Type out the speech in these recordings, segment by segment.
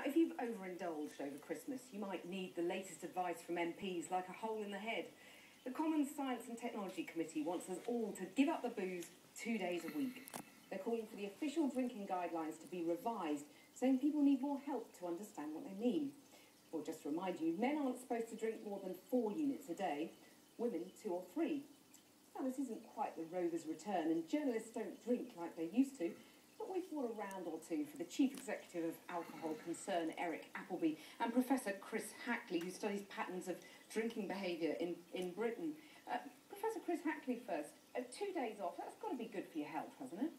Now, if you've overindulged over Christmas, you might need the latest advice from MPs like a hole in the head. The Commons Science and Technology Committee wants us all to give up the booze 2 days a week. They're calling for the official drinking guidelines to be revised, saying people need more help to understand what they mean. Well, just to remind you, men aren't supposed to drink more than 4 units a day, women 2 or 3. Now, this isn't quite the Rover's return, and journalists don't drink like they used to, but we've brought a round or two for the Chief Executive of Alcohol Concern, Eric Appleby, and Professor Chris Hackley, who studies patterns of drinking behaviour in Britain. Professor Chris Hackley first. 2 days off, that's got to be good for your health, hasn't it?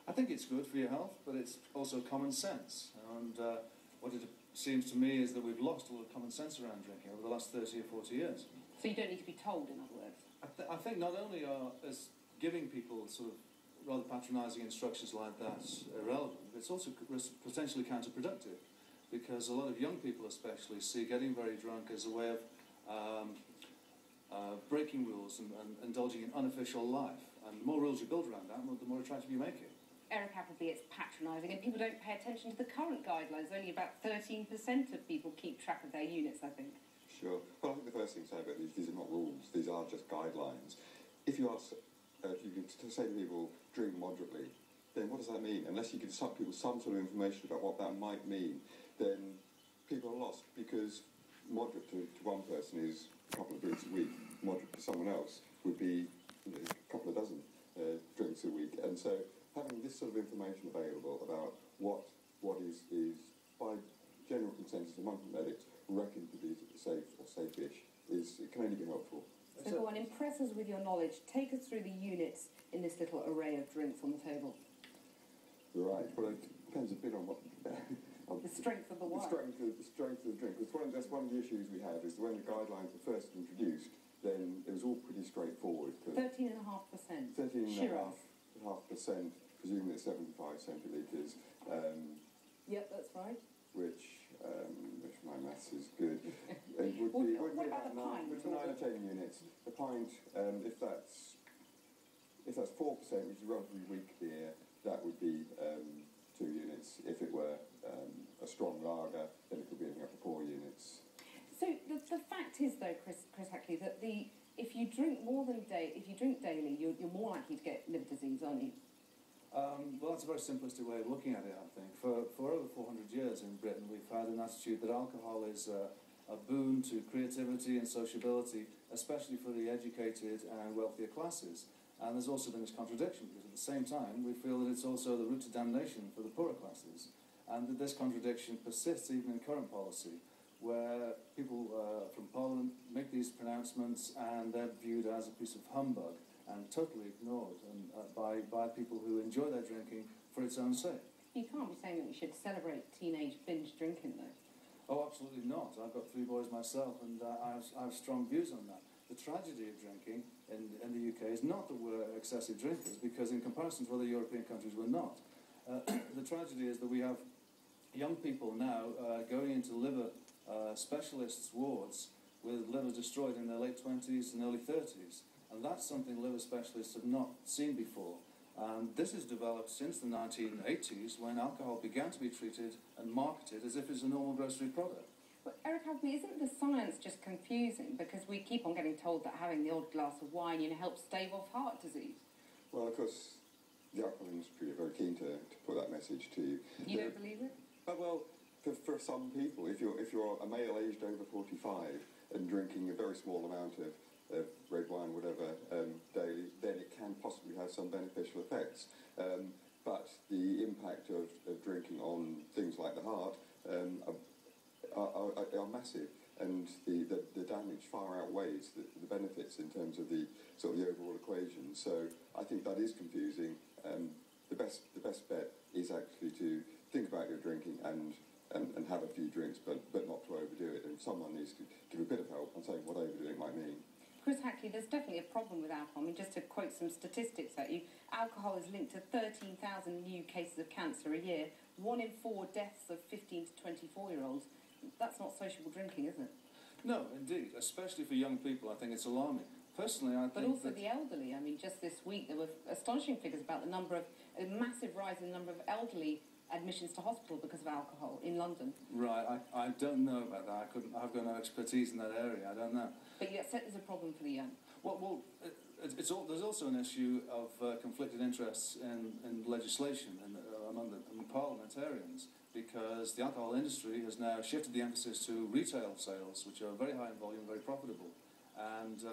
I think it's good for your health, but it's also common sense. And what it seems to me is that we've lost a lot of common sense around drinking over the last 30 or 40 years. So you don't need to be told, in other words? I think not only is giving people sort of rather patronising instructions like that irrelevant, but it's also potentially counterproductive, because a lot of young people especially see getting very drunk as a way of breaking rules and indulging in unofficial life. And the more rules you build around that, the more attractive you make it. Eric Appleby, it's patronising, and people don't pay attention to the current guidelines. Only about 13% of people keep track of their units, I think. Sure. Well, I think the first thing to say about these are not rules. These are just guidelines. If you ask, if you could say to people, drink moderately, then what does that mean? Unless you give people some sort of information about what that might mean, then people are lost, because moderate to one person is a couple of drinks a week. Moderate to someone else would be a couple of dozen drinks a week. And so having this sort of information available about what is by general consensus among medics reckoned to be safe or safe-ish it can only be helpful. So go on, impress us with your knowledge. Take us through the units in this little array of drinks on the table. Right. Well, it depends a bit on what the strength of the wine. The strength of the drink. That's one of the issues we have, is that when the guidelines were first introduced, then it was all pretty straightforward. 13.5%. 13.5%, presumably 75 centilitres. Yep, that's right. Which my maths is good. It would what be about the pint? 9 or 10 units. The pint, if that's 4%, which is relatively weak beer, that would be 2 units. If it were a strong lager, then it could be anything up to 4 units. So the fact is, though, Chris Hackley, that if you drink daily, you're more likely to get liver disease, aren't you? Well, that's a very simplistic way of looking at it, I think. For over 400 years in Britain, we've had an attitude that alcohol is a boon to creativity and sociability, especially for the educated and wealthier classes. And there's also been this contradiction, because at the same time, we feel that it's also the route to damnation for the poorer classes. And that this contradiction persists even in current policy, where people from Parliament make these pronouncements and they're viewed as a piece of humbug and totally ignored by people who enjoy their drinking for its own sake. You can't be saying that we should celebrate teenage binge drinking, though. Oh, absolutely not. I've got 3 boys myself, and I have strong views on that. The tragedy of drinking in the UK is not that we're excessive drinkers, because in comparison to other European countries, we're not. The tragedy is that we have young people now going into liver specialists' wards with liver destroyed in their late 20s and early 30s. And that's something liver specialists have not seen before. This has developed since the 1980s, when alcohol began to be treated and marketed as if it's a normal grocery product. But Eric Appleby, isn't the science just confusing? Because we keep on getting told that having the odd glass of wine, helps stave off heart disease. Well, of course, the alcohol industry are very keen to put that message to you. You don't believe it? Well, for some people, if you're a male aged over 45 and drinking a very small amount of red wine, whatever, daily, then it can possibly have some beneficial effects. But the impact of drinking on things like the heart are massive, and the damage far outweighs the benefits in terms of the overall equation. So I think that is confusing. The best bet is actually to think about your drinking and have a few drinks, but not to overdo it. And someone needs to give a bit of help on saying what overdoing might mean. Chris Hackley, there's definitely a problem with alcohol. I mean, just to quote some statistics at you, alcohol is linked to 13,000 new cases of cancer a year, 1 in 4 deaths of 15 to 24-year-olds. That's not sociable drinking, is it? No, indeed, especially for young people. I think it's alarming. Personally, I think But also the elderly. I mean, just this week there were astonishing figures about a massive rise in the number of elderly admissions to hospital because of alcohol in London. Right, I don't know about that. I've got no expertise in that area. I don't know. But you accept there's a problem for the young. Well, there's also an issue of conflicted interests in legislation among parliamentarians, because the alcohol industry has now shifted the emphasis to retail sales, which are very high in volume, very profitable, and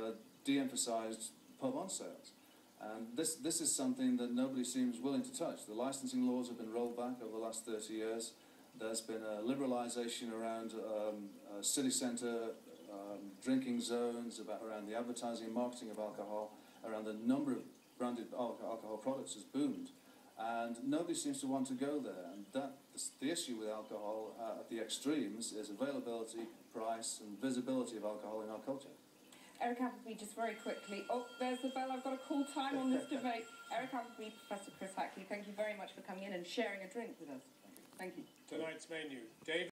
de-emphasised pub-on sales. And this is something that nobody seems willing to touch. The licensing laws have been rolled back over the last 30 years. There's been a liberalisation around city centre drinking zones, around the advertising and marketing of alcohol, around the number of branded alcohol products has boomed. And nobody seems to want to go there. And the issue with alcohol at the extremes is availability, price and visibility of alcohol in our culture. Eric Appleby, just very quickly. Oh, there's the bell. I've got to call time on this debate. Eric Appleby, Professor Chris Hackley, thank you very much for coming in and sharing a drink with us. Thank you. Tonight's menu. David.